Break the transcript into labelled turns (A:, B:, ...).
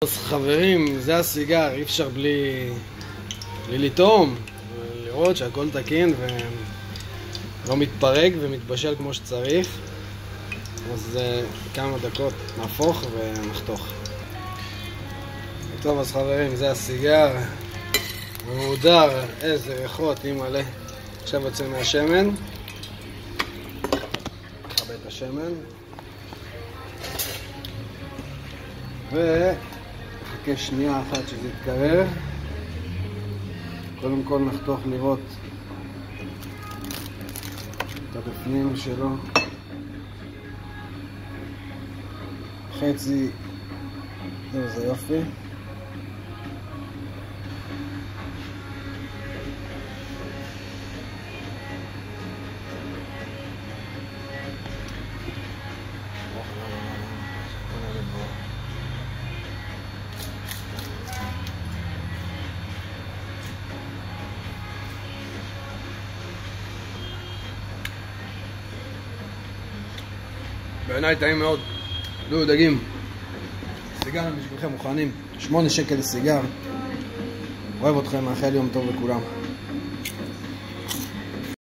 A: אז חברים, זה הסיגר, אי אפשר בלי לטעום, לראות שהכל תקין ולא מתפרק ומתבשל כמו שצריך. אז כמה דקות נהפוך ונחתוך. טוב, אז חברים, זה הסיגר המהודר, איזה ריחות, אימא'לה. עכשיו יוצא מהשמן, נכבה את השמן נחכה שנייה אחת שזה יתקרר. קודם כל נחתוך לראות את הבפנים שלו. חצי, זה יופי. בעיניי טעים מאוד. דו דגים, סיגר בשבילכם מוכנים. 8 שקל לסיגר. אוהב אתכם, מאחל יום טוב לכולם.